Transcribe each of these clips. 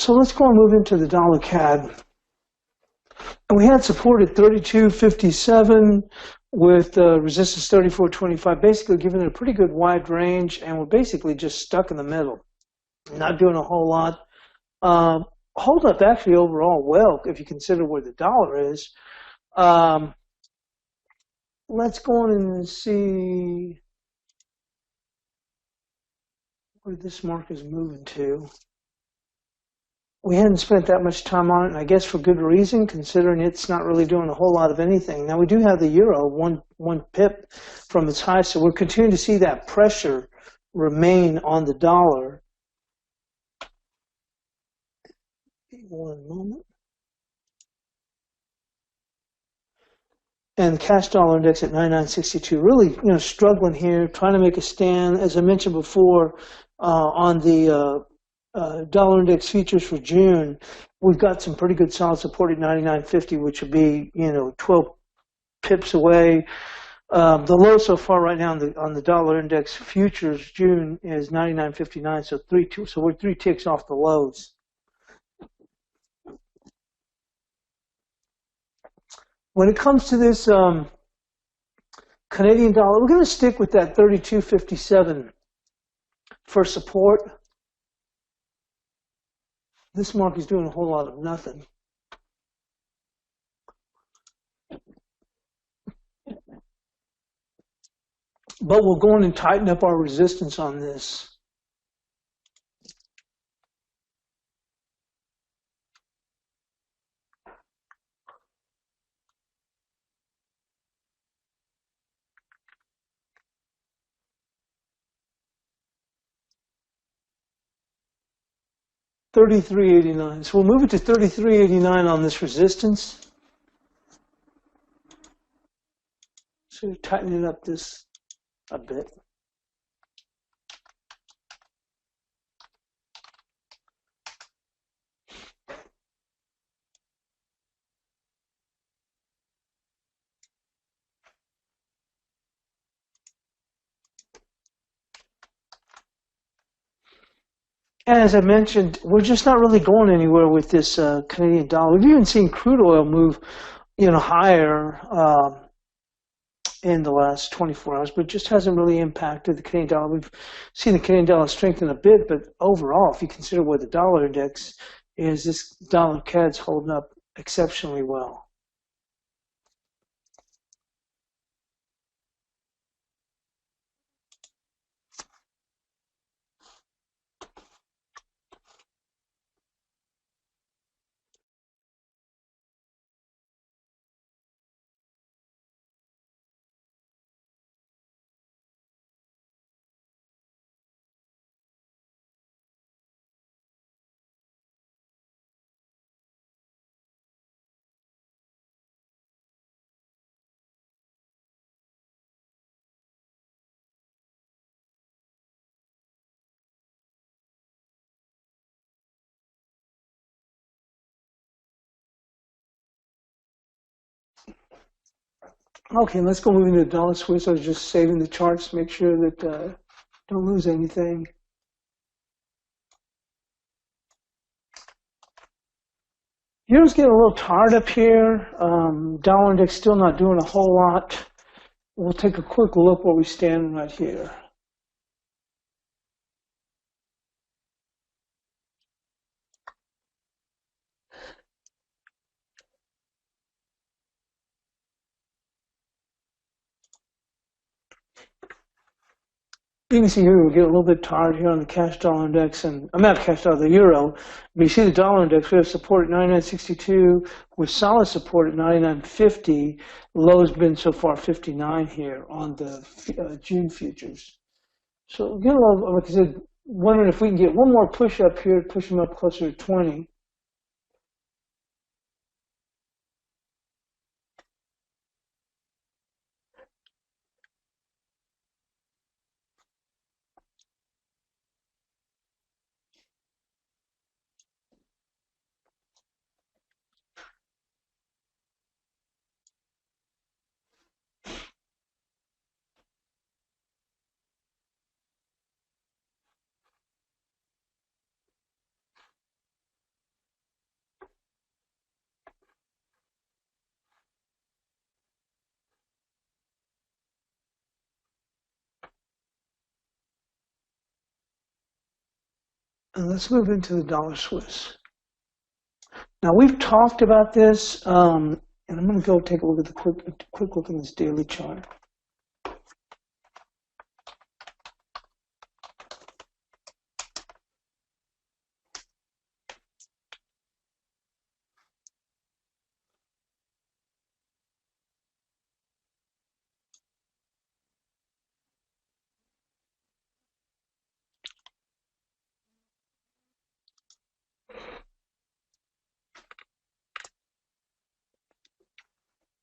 So let's go and move into the dollar CAD. And we had support at 32.57 with resistance 34.25, basically giving it a pretty good wide range, and we're basically just stuck in the middle, not doing a whole lot. Hold up actually overall well if you consider where the dollar is. Let's go on and see where this market is moving to. We hadn't spent that much time on it, and I guess for good reason, considering it's not really doing a whole lot of anything. Now, we do have the euro, one pip from its high, so we're continuing to see that pressure remain on the dollar. One moment. And the cash dollar index at 99.62, really, struggling here, trying to make a stand. As I mentioned before, on the dollar index futures for June, we've got some pretty good solid support at 99.50, which would be 12 pips away. The low so far right now on the dollar index futures June is 99.59, so we're 3 ticks off the lows. When it comes to this Canadian dollar, we're going to stick with that 32.57 for support. This market is doing a whole lot of nothing. But we'll go in and tighten up our resistance on this. $33.89. So we'll move it to $33.89 on this resistance. So tightening up this a bit. And as I mentioned, we're just not really going anywhere with this Canadian dollar. We've even seen crude oil move, higher in the last 24 hours, but it just hasn't really impacted the Canadian dollar. We've seen the Canadian dollar strengthen a bit, but overall, if you consider where the dollar index is, this dollar CAD's holding up exceptionally well. Okay, let's go moving to the dollar Swiss. I was just saving the charts to make sure that don't lose anything. Euro's getting a little tired up here. Dollar index still not doing a whole lot. We'll take a quick look where we stand right here. You can see here we get a little bit tired here on the cash dollar index, and I'm not cash dollar, the euro. But you see the dollar index, we have support at 99.62 with solid support at 99.50. Low's been so far 59 here on the June futures. So again, like I said, wondering if we can get one more push up here, push them up closer to 20. And let's move into the dollar Swiss. Now we've talked about this, and I'm going to go take a look at the quick look in this daily chart.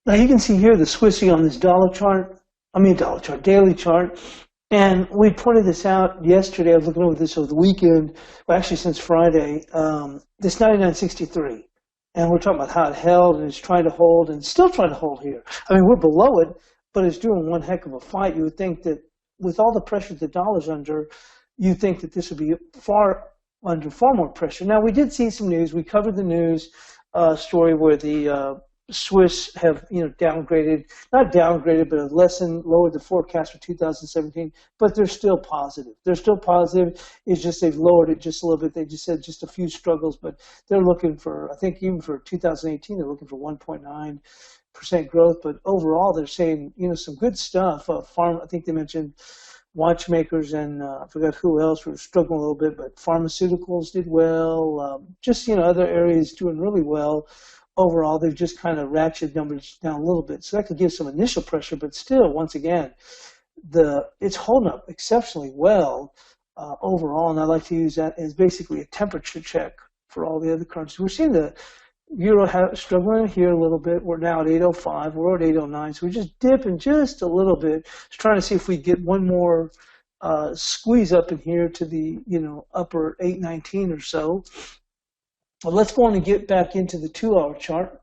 Now you can see here the Swissy on this daily chart. And we pointed this out yesterday. I was looking over this over the weekend, well, actually since Friday, this 99.63. And we're talking about how it held and it's trying to hold and still trying to hold here. I mean, we're below it, but it's doing one heck of a fight. You would think that with all the pressure the dollar's under, you'd think that this would be under far more pressure. Now, we did see some news. We covered the news story where the Swiss have, downgraded, not downgraded, but have lowered the forecast for 2017, but they're still positive. They're still positive. It's just they've lowered it just a little bit. They just said just a few struggles, but they're looking for, I think even for 2018, they're looking for 1.9% growth. But overall, they're saying, some good stuff. I think they mentioned watchmakers and I forgot who else were struggling a little bit, but pharmaceuticals did well. Other areas doing really well. Overall, they've just kind of ratcheted numbers down a little bit. So that could give some initial pressure, but still, once again, it's holding up exceptionally well overall. And I like to use that as basically a temperature check for all the other currencies. We're seeing the Euro struggling here a little bit. We're now at 8.05. We're at 8.09. So we're just dipping just a little bit. Just trying to see if we get one more squeeze up in here to the upper 8.19 or so. Well, let's go on and get back into the 2-hour chart.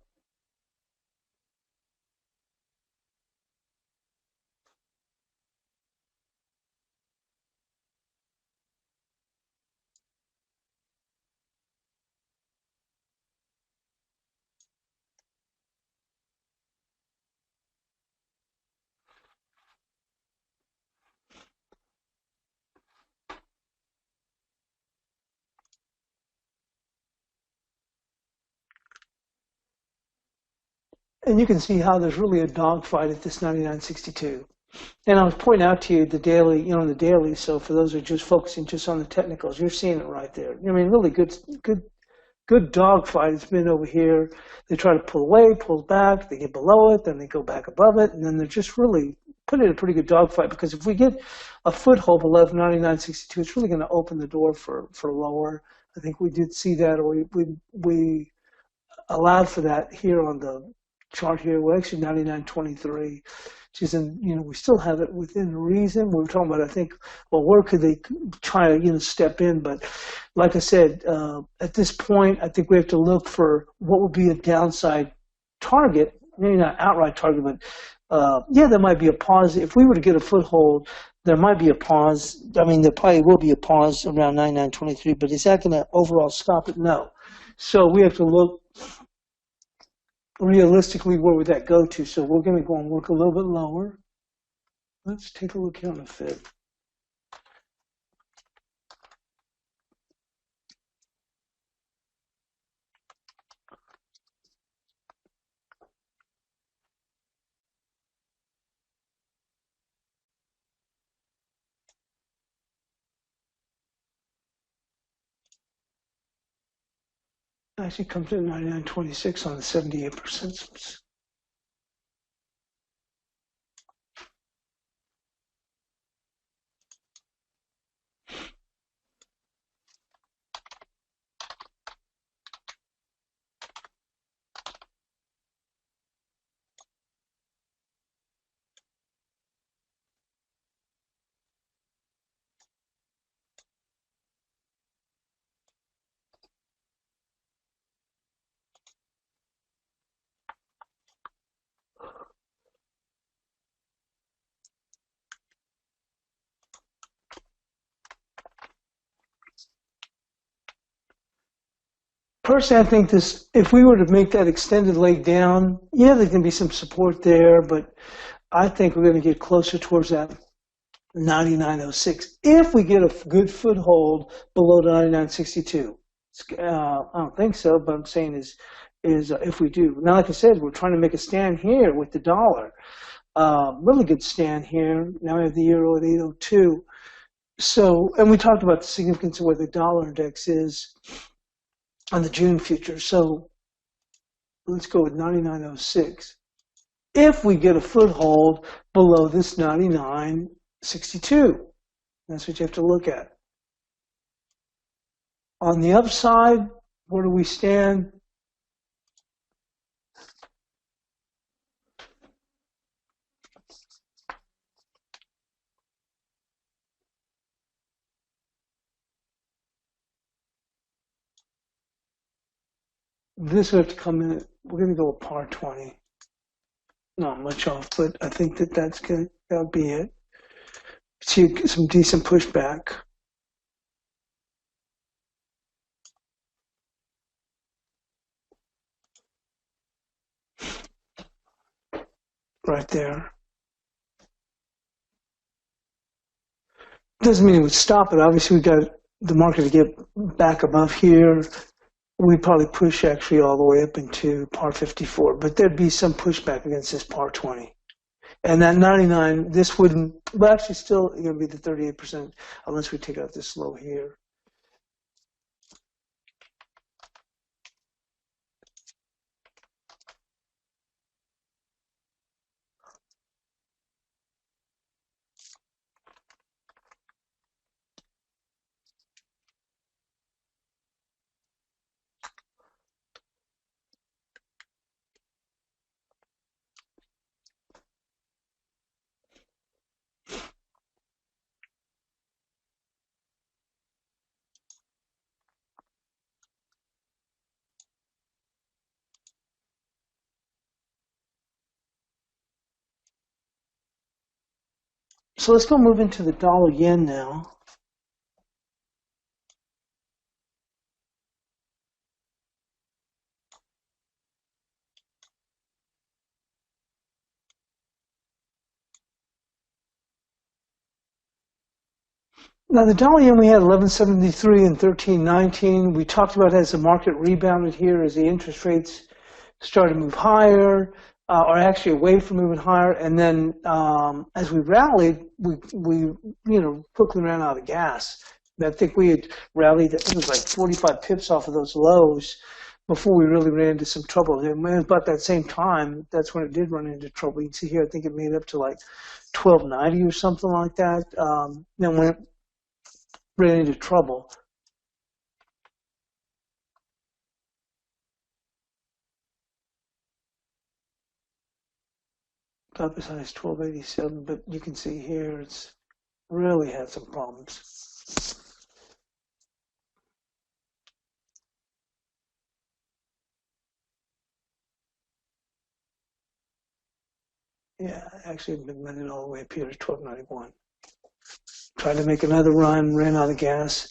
And you can see how there's really a dogfight at this 99.62. And I was pointing out to you the daily. So for those who are just focusing just on the technicals, you're seeing it right there. I mean, really good dogfight. It's been over here. They try to pull away, pull back. They get below it, then they go back above it, and then they're just really putting in a pretty good dogfight. Because if we get a foothold below 99.62, it's really going to open the door for lower. I think we did see that, or we allowed for that here on the chart here. We're actually 99.23, which is we still have it within reason. We were talking about, I think, well, where could they try to, step in? But like I said, at this point, I think we have to look for what would be a downside target, maybe not outright target, but there might be a pause. If we were to get a foothold, there might be a pause. I mean, there probably will be a pause around 99.23, but is that going to overall stop it? No. So we have to look realistically, where would that go to? So we're going to go and work a little bit lower. Let's take a look here on the Fed. Actually comes in 99.26 on the 78%. Personally, I think if we were to make that extended leg down, there can be some support there, but I think we're going to get closer towards that 99.06 if we get a good foothold below 99.62. I don't think so, but I'm saying is if we do. Now, like I said, we're trying to make a stand here with the dollar. Really good stand here. Now we have the euro at 802. So, and we talked about the significance of where the dollar index is on the June future. So let's go with 99.06. If we get a foothold below this 99.62, that's what you have to look at. On the upside, where do we stand? This would have to come in. We're going to go with par 20. Not much off, but I think that's good. That'll be it. See some decent pushback. Right there. Doesn't mean it would stop it. Obviously, we got the market to get back above here. We'd probably push actually all the way up into par 54, but there'd be some pushback against this par 20. And that 99, this wouldn't, well, actually still going to be the 38% unless we take out this low here. So let's go move into the dollar yen now. Now the dollar yen, we had 1173 and 1319. We talked about as the market rebounded here, as the interest rates started to move higher, or actually away from moving higher, and then as we rallied, we quickly ran out of gas. I think we had rallied, I think it was like 45 pips off of those lows before we really ran into some trouble. And about that same time, that's when it did run into trouble. You can see here, I think it made up to like 1290 or something like that. Then when it ran into trouble. Top as high as 1287, but you can see here it's really had some problems. Yeah, actually been running all the way up here to 1291. Tried to make another run, ran out of gas.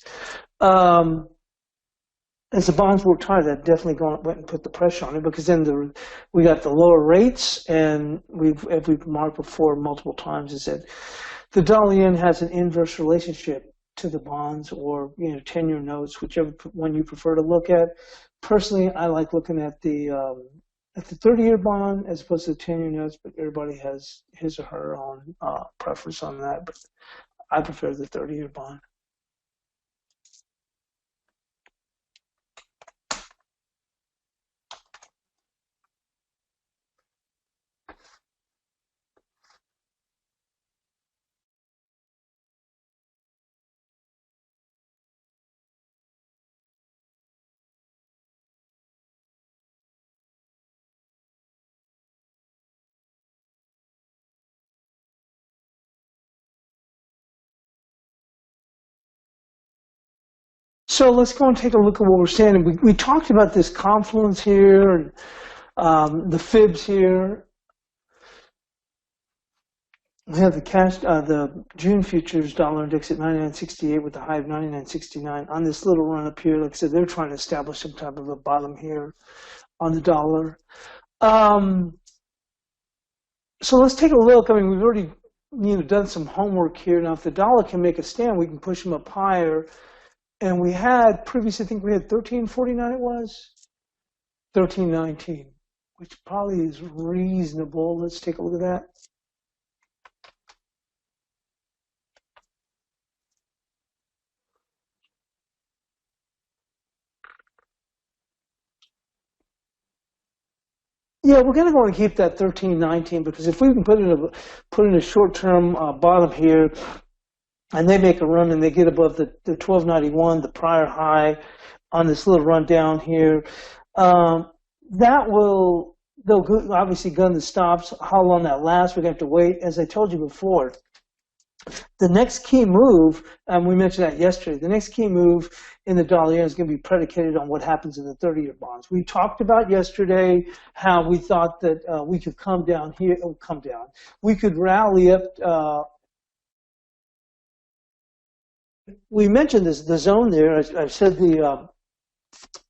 As the bonds worked hard, that definitely went and put the pressure on it, because then we got the lower rates, and we've marked before multiple times, is that the dollar yen has an inverse relationship to the bonds, or 10-year notes, whichever one you prefer to look at. Personally, I like looking at the 30-year bond as opposed to the 10-year notes, but everybody has his or her own preference on that. But I prefer the 30-year bond. So let's go and take a look at what we're saying. We talked about this confluence here, and the fibs here. We have the June futures dollar index at 99.68 with the high of 99.69 on this little run up here. Like I said, they're trying to establish some type of a bottom here on the dollar. So let's take a look. I mean, we've already done some homework here. Now, if the dollar can make a stand, we can push them up higher. And we had previously, I think we had 13.49. It was 13.19, which probably is reasonable. Let's take a look at that. Yeah, we're going to go and keep that 13.19 because if we can put in a short-term bottom here, and they make a run and they get above the 12.91, the prior high on this little run down here, they'll obviously gun the stops. How long that lasts, we're going to have to wait. As I told you before, the next key move, and we mentioned that yesterday, the next key move in the dollar yen is going to be predicated on what happens in the 30-year bonds. We talked about yesterday how we thought that we could come down here, we could rally up. We mentioned the zone there. I said the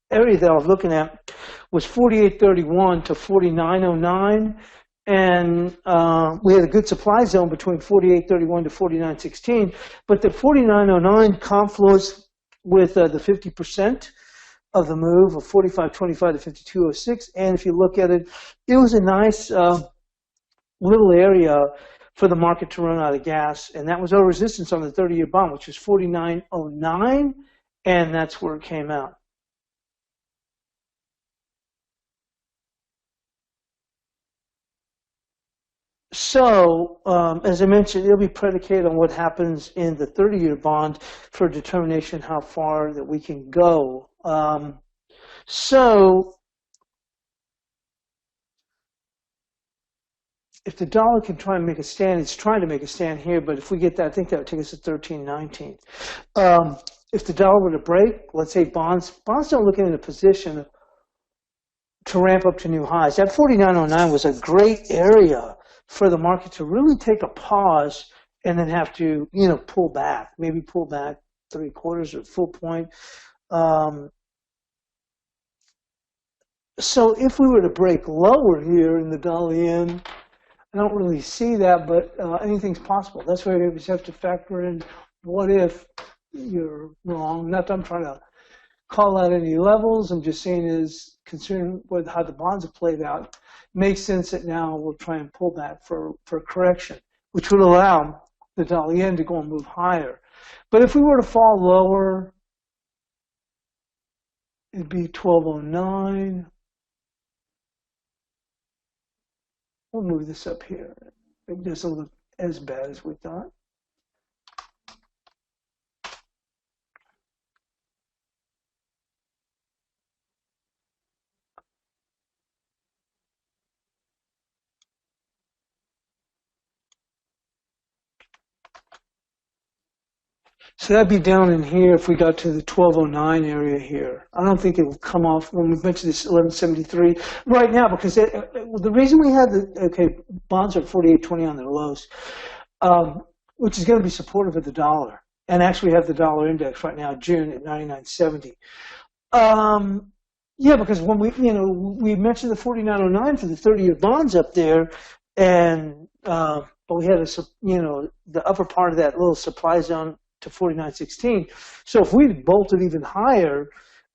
area that I was looking at was 48.31 to 49.09. And we had a good supply zone between 48.31 to 49.16, but the 49.09 confluence with the 50% of the move of 45.25 to 52.06. And if you look at it, it was a nice little area for the market to run out of gas. And that was our resistance on the 30-year bond, which was 49.09. And that's where it came out. So, as I mentioned, it'll be predicated on what happens in the 30-year bond for determination how far that we can go. So, if the dollar can try and make a stand, it's trying to make a stand here, but if we get that, I think that would take us to 13.19. If the dollar were to break, let's say bonds don't look in a position to ramp up to new highs. That 49.09 was a great area for the market to really take a pause and then have to, pull back, maybe pull back 3/4 or full point. So if we were to break lower here in the dollar yen, I don't really see that, but anything's possible. That's why we just have to factor in what if you're wrong. Not that I'm trying to call out any levels. I'm just saying is concerned with how the bonds have played out. Makes sense that now we'll try and pull back for correction, which would allow the dollar yen to go and move higher. But if we were to fall lower, it'd be 12.09. We'll move this up here. It doesn't look as bad as we thought. So that'd be down in here if we got to the 12.09 area here. I don't think it will come off when we mentioned this 11.73 right now because the reason we had bonds are at 48.20 on their lows, which is going to be supportive of the dollar. And actually we have the dollar index right now, June at 99.70. Yeah, because when we mentioned the 49.09 for the 30-year bonds up there, and but we had the upper part of that little supply zone to 49.16. So if we bolted even higher,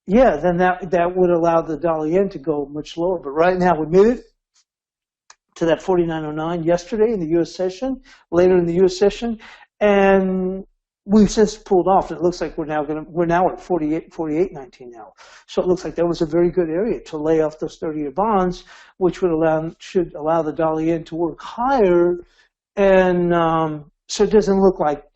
yeah, then that would allow the dollar yen to go much lower. But right now we made it to that 49.09 yesterday in the U.S. session, later in the U.S. session, and we've since pulled off. It looks like we're now at 48.19 now. So it looks like that was a very good area to lay off those 30-year bonds, which should allow the dollar yen to work higher, and so it doesn't look like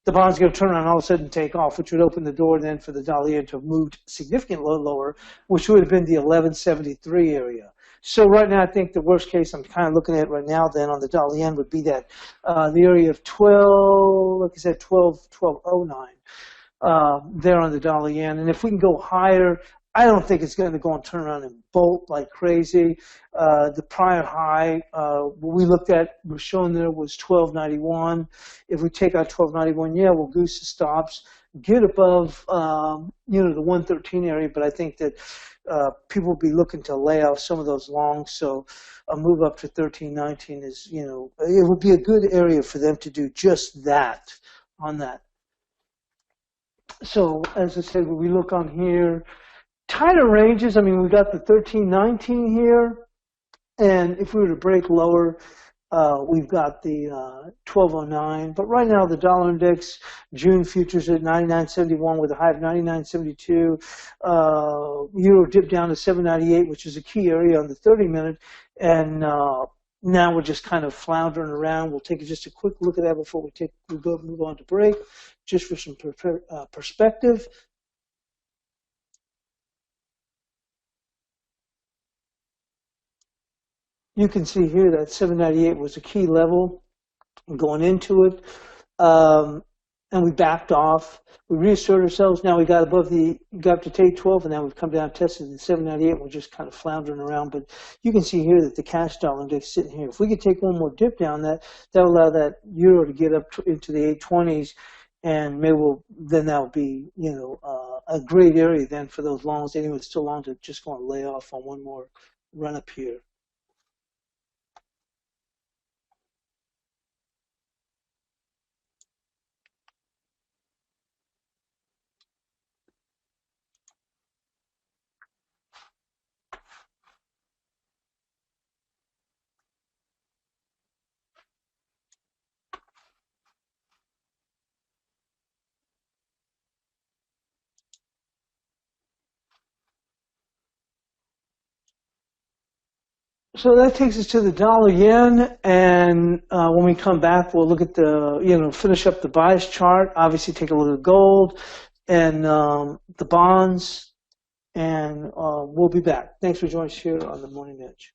the bond's going to turn around and all of a sudden take off, which would open the door then for the dollar yen to have moved significantly lower, which would have been the 11.73 area. So right now, I think the worst case I'm kind of looking at right now then on the dollar yen would be that the area of 12, like I said, 12.09 there on the dollar yen. And if we can go higher, I don't think it's going to go and turn around and bolt like crazy. The prior high we looked at was shown there was 12.91. If we take out 12.91, yeah, we'll goose the stops. get above, the 113 area, but I think that people will be looking to lay off some of those longs. So a move up to 1319 is, it would be a good area for them to do just that on that. So as I said, when we look on here, tighter ranges, I mean, we got the 1319 here. And if we were to break lower, we've got the 1209. But right now, the dollar index, June futures at 99.71 with a high of 99.72. Euro dipped down to 7.98, which is a key area on the 30-minute. And now we're just kind of floundering around. We'll take just a quick look at that before we move on to break, just for some perspective. You can see here that 798 was a key level going into it, and we backed off. We reasserted ourselves. Now we got up to take 12, and now we've come down, tested the 798. We're just kind of floundering around. But you can see here that the cash dollar index is sitting here. If we could take one more dip down, that'll allow that euro to get up into the 820s, and maybe that will be a great area then for those longs. Anyway, it's still long to just want to lay off on one more run up here. So that takes us to the dollar yen, and when we come back, we'll look at finish up the bias chart. Obviously, take a look at gold and the bonds, and we'll be back. Thanks for joining us here on the Morning Edge.